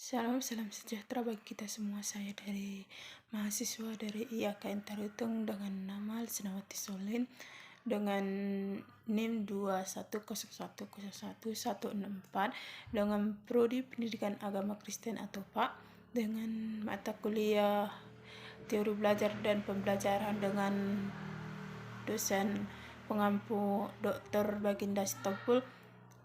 Salam, salam sejahtera bagi kita semua. Saya dari mahasiswa dari IAKN Taritung dengan nama Alsinawati Solin dengan NIM 21010114 dengan Prodi Pendidikan Agama Kristen atau PAK dengan mata kuliah Teori Belajar dan Pembelajaran dengan dosen pengampu Dr. Baginda Sitompul.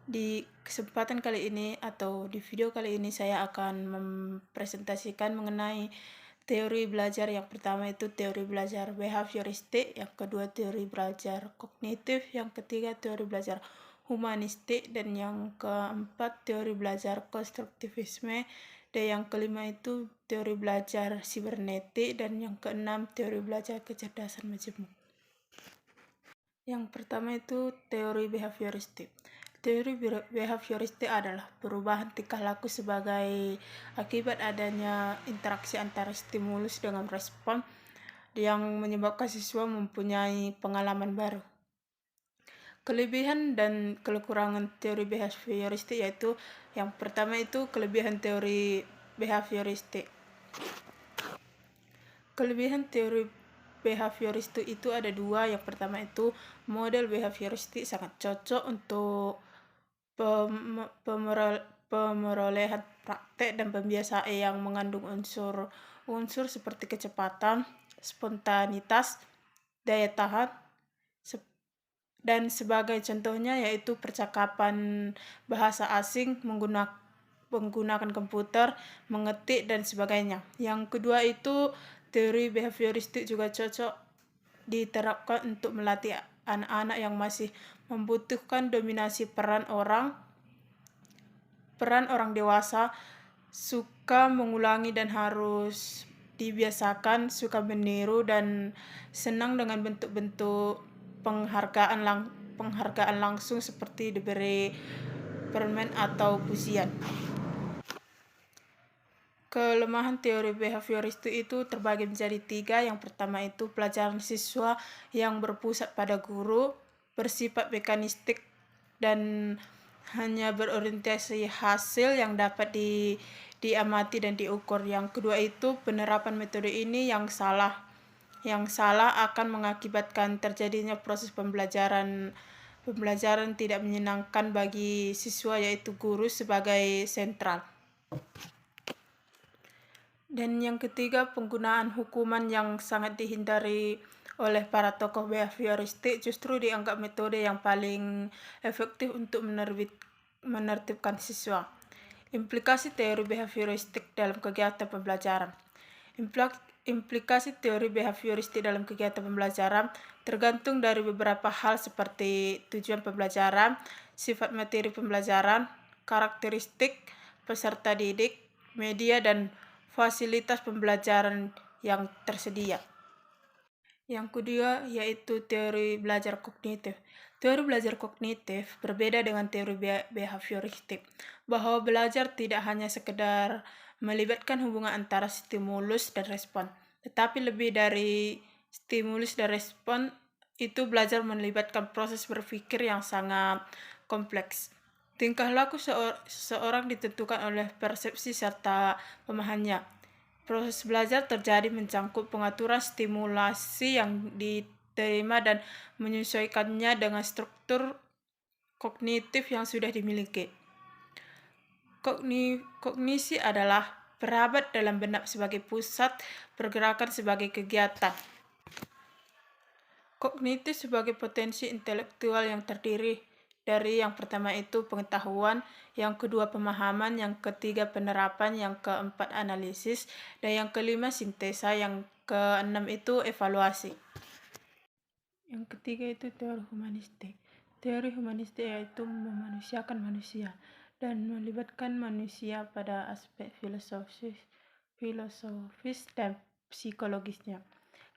Di kesempatan kali ini atau di video kali ini saya akan mempresentasikan mengenai teori belajar. Yang pertama itu teori belajar behavioristik, yang kedua teori belajar kognitif, yang ketiga teori belajar humanistik, dan yang keempat teori belajar konstruktivisme, dan yang kelima itu teori belajar sibernetik, dan yang keenam teori belajar kecerdasan majemuk. Yang pertama itu teori behavioristik. Teori behavioristik adalah perubahan tingkah laku sebagai akibat adanya interaksi antara stimulus dengan respon yang menyebabkan siswa mempunyai pengalaman baru. Kelebihan dan kekurangan teori behavioristik yaitu yang pertama itu kelebihan teori behavioristik. Kelebihan teori behavioristik itu ada dua. Yang pertama itu model behavioristik sangat cocok untuk pemerolehan praktek dan pembiasaan yang mengandung unsur seperti kecepatan, spontanitas, daya tahan, dan sebagai contohnya yaitu percakapan bahasa asing, menggunakan komputer, mengetik, dan sebagainya. Yang kedua itu teori behavioristik juga cocok diterapkan untuk melatih anak-anak yang masih membutuhkan dominasi peran orang dewasa, suka mengulangi dan harus dibiasakan, suka meniru, dan senang dengan bentuk-bentuk penghargaan langsung seperti diberi permen atau pujian. Kelemahan teori behavioristik itu terbagi menjadi tiga. Yang pertama itu pelajaran siswa yang berpusat pada guru, bersifat mekanistik, dan hanya berorientasi hasil yang dapat diamati dan diukur. Yang kedua itu penerapan metode ini yang salah akan mengakibatkan terjadinya proses pembelajaran tidak menyenangkan bagi siswa, yaitu guru sebagai sentral. Dan yang ketiga, penggunaan hukuman yang sangat dihindari oleh para tokoh behavioristik justru dianggap metode yang paling efektif untuk menertibkan siswa. Implikasi teori behavioristik dalam kegiatan pembelajaran. Implikasi teori behavioristik dalam kegiatan pembelajaran tergantung dari beberapa hal seperti tujuan pembelajaran, sifat materi pembelajaran, karakteristik peserta didik, media, dan fasilitas pembelajaran yang tersedia. Yang kedua yaitu teori belajar kognitif. Teori belajar kognitif berbeda dengan teori behavioristik, bahwa belajar tidak hanya sekedar melibatkan hubungan antara stimulus dan respon, tetapi lebih dari stimulus dan respon itu belajar melibatkan proses berpikir yang sangat kompleks. Tingkah laku seseorang ditentukan oleh persepsi serta pemahamannya. Proses belajar terjadi mencangkup pengaturan stimulasi yang diterima dan menyesuaikannya dengan struktur kognitif yang sudah dimiliki. Kognisi adalah perabat dalam benak sebagai pusat pergerakan sebagai kegiatan. Kognitif sebagai potensi intelektual yang terdiri dari yang pertama itu pengetahuan, yang kedua pemahaman, yang ketiga penerapan, yang keempat analisis, dan yang kelima sintesa, yang keenam itu evaluasi. Yang ketiga itu teori humanistik. Teori humanistik yaitu memanusiakan manusia dan melibatkan manusia pada aspek filosofis dan psikologisnya.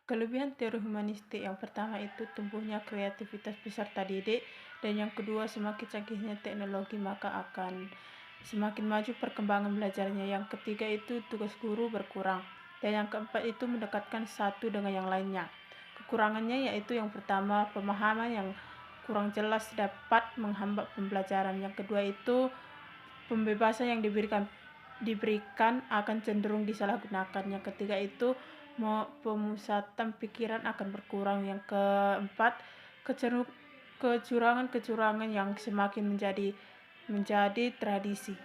Kelebihan teori humanistik yang pertama itu tumbuhnya kreativitas peserta didik, dan yang kedua semakin canggihnya teknologi maka akan semakin maju perkembangan belajarnya. Yang ketiga itu tugas guru berkurang, dan yang keempat itu mendekatkan satu dengan yang lainnya. Kekurangannya yaitu yang pertama pemahaman yang kurang jelas dapat menghambat pembelajaran. Yang kedua itu pembebasan yang diberikan diberikan akan cenderung disalahgunakan. Yang ketiga itu pemusatan pikiran akan berkurang. Yang keempat, kecurangan-kecurangan yang semakin menjadi tradisi.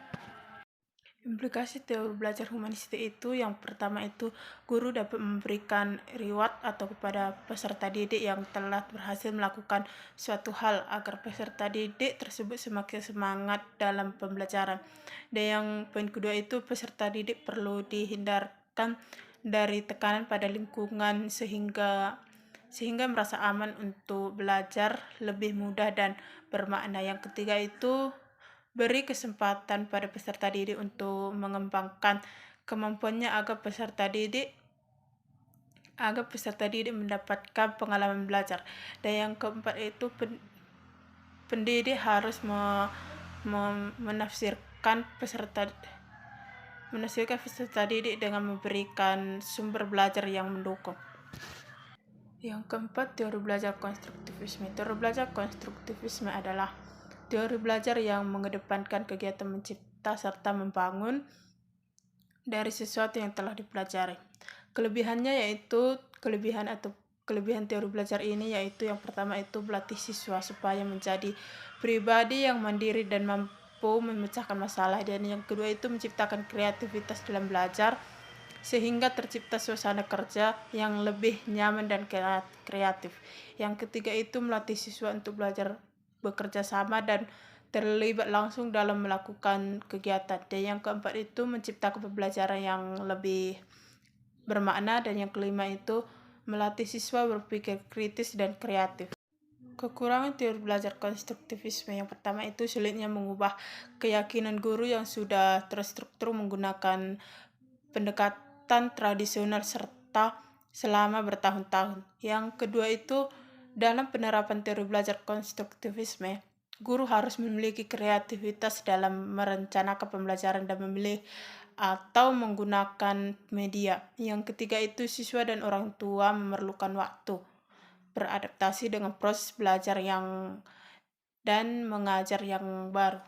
Implikasi teori belajar humanistik itu yang pertama itu guru dapat memberikan reward atau kepada peserta didik yang telah berhasil melakukan suatu hal agar peserta didik tersebut semakin semangat dalam pembelajaran. Dan yang poin kedua itu peserta didik perlu dihindarkan dari tekanan pada lingkungan sehingga merasa aman untuk belajar lebih mudah dan bermakna. Yang ketiga itu beri kesempatan pada peserta didik untuk mengembangkan kemampuannya agar peserta didik mendapatkan pengalaman belajar. Dan yang keempat itu pendidik harus menafsirkan peserta didik dengan memberikan sumber belajar yang mendukung. Yang keempat, teori belajar konstruktivisme. Teori belajar konstruktivisme adalah teori belajar yang mengedepankan kegiatan mencipta serta membangun dari sesuatu yang telah dipelajari. Kelebihan teori belajar ini yaitu yang pertama itu melatih siswa supaya menjadi pribadi yang mandiri dan mampu memecahkan masalah. Dan yang kedua itu menciptakan kreativitas dalam belajar sehingga tercipta suasana kerja yang lebih nyaman dan kreatif. Yang ketiga itu melatih siswa untuk belajar bekerja sama dan terlibat langsung dalam melakukan kegiatan. Dan yang keempat itu menciptakan pembelajaran yang lebih bermakna. Dan yang kelima itu melatih siswa berpikir kritis dan kreatif. Kekurangan teori belajar konstruktivisme yang pertama itu sulitnya mengubah keyakinan guru yang sudah terstruktur menggunakan pendekatan tradisional serta selama bertahun-tahun. Yang kedua itu dalam penerapan teori belajar konstruktivisme, guru harus memiliki kreativitas dalam merencanakan pembelajaran dan memilih atau menggunakan media. Yang ketiga itu siswa dan orang tua memerlukan waktu beradaptasi dengan proses belajar dan mengajar yang baru.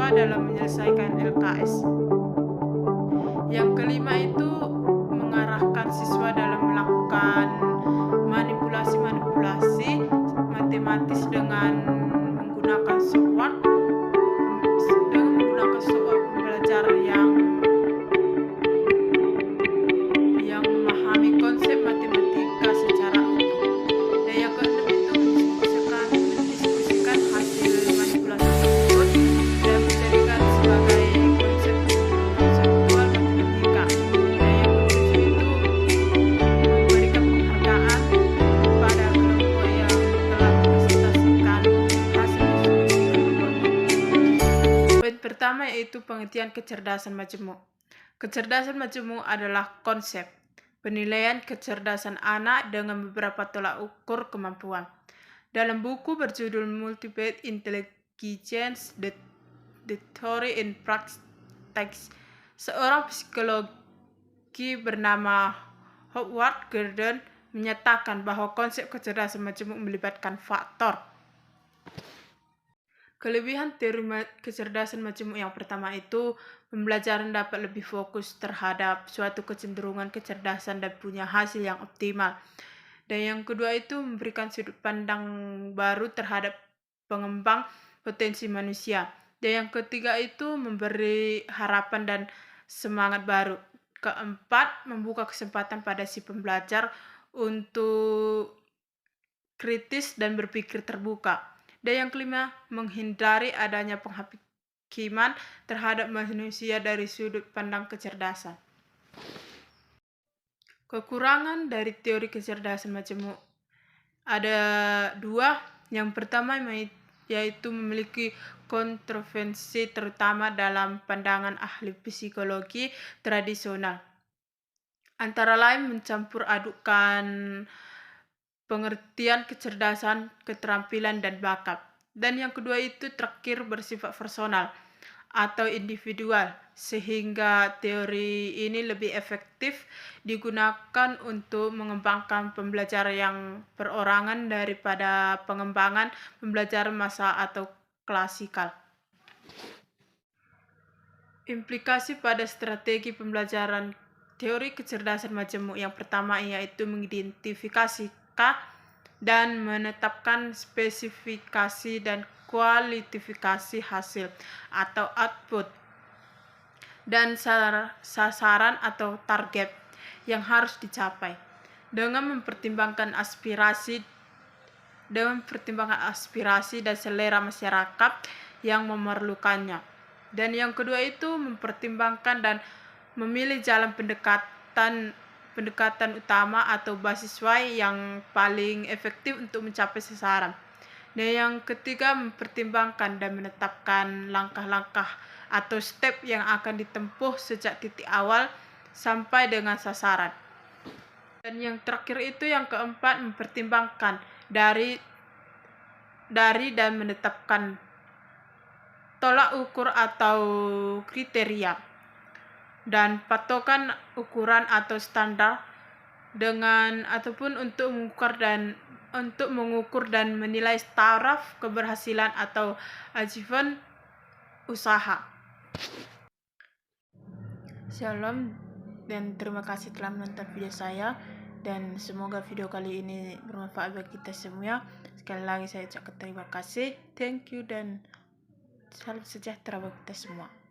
siswa dalam menyelesaikan LKS. Yang kelima itu mengarahkan siswa dalam melakukan manipulasi matematis dengan menggunakan software pembelajar yang memahami konsep matematika secara utuh. Dan yang keenam itu mendiskusikan hasil manipulasi tersebut dan menjadikan sebagai konsep konseptual matematika. Dan yang ketujuh itu memberikan penghargaan pada kelompok yang telah mempresentasikan hasil diskusi kelompoknya. Poin pertama yaitu pengertian kecerdasan majemuk. Kecerdasan majemuk adalah konsep penilaian kecerdasan anak dengan beberapa tolak ukur kemampuan. Dalam buku berjudul Multiple Intelligence: The Theory and Practice, seorang psikologi bernama Howard Gordon menyatakan bahwa konsep kecerdasan majemuk melibatkan faktor. Kelebihan teori kecerdasan majemuk yang pertama itu pembelajaran dapat lebih fokus terhadap suatu kecenderungan kecerdasan dan punya hasil yang optimal. Dan yang kedua itu memberikan sudut pandang baru terhadap pengembang potensi manusia. Dan yang ketiga itu memberi harapan dan semangat baru. Keempat, membuka kesempatan pada si pembelajar untuk kritis dan berpikir terbuka. Dan yang kelima, menghindari adanya penghakiman terhadap manusia dari sudut pandang kecerdasan. Kekurangan dari teori kecerdasan majemuk ada dua. Yang pertama yaitu memiliki kontroversi terutama dalam pandangan ahli psikologi tradisional. Antara lain mencampur adukan pengertian kecerdasan, keterampilan, dan bakat. Dan yang kedua itu terakhir bersifat personal atau individual, sehingga teori ini lebih efektif digunakan untuk mengembangkan pembelajaran yang perorangan daripada pengembangan pembelajaran massa atau klasikal. Implikasi pada strategi pembelajaran teori kecerdasan majemuk yang pertama yaitu mengidentifikasi dan menetapkan spesifikasi dan kualifikasi hasil atau output dan sasaran atau target yang harus dicapai dengan mempertimbangkan aspirasi dan selera masyarakat yang memerlukannya. Dan yang kedua itu mempertimbangkan dan memilih jalan pendekatan utama atau basis Y yang paling efektif untuk mencapai sasaran. Dan yang ketiga mempertimbangkan dan menetapkan langkah-langkah atau step yang akan ditempuh sejak titik awal sampai dengan sasaran. Dan yang terakhir itu yang keempat mempertimbangkan dari dan menetapkan tolak ukur atau kriteria dan patokan ukuran atau standar untuk mengukur dan menilai taraf keberhasilan atau achievement usaha. Shalom dan terima kasih telah menonton video saya, dan semoga video kali ini bermanfaat bagi kita semua. Sekali lagi saya ucapkan terima kasih, thank you, dan salam sejahtera bagi kita semua.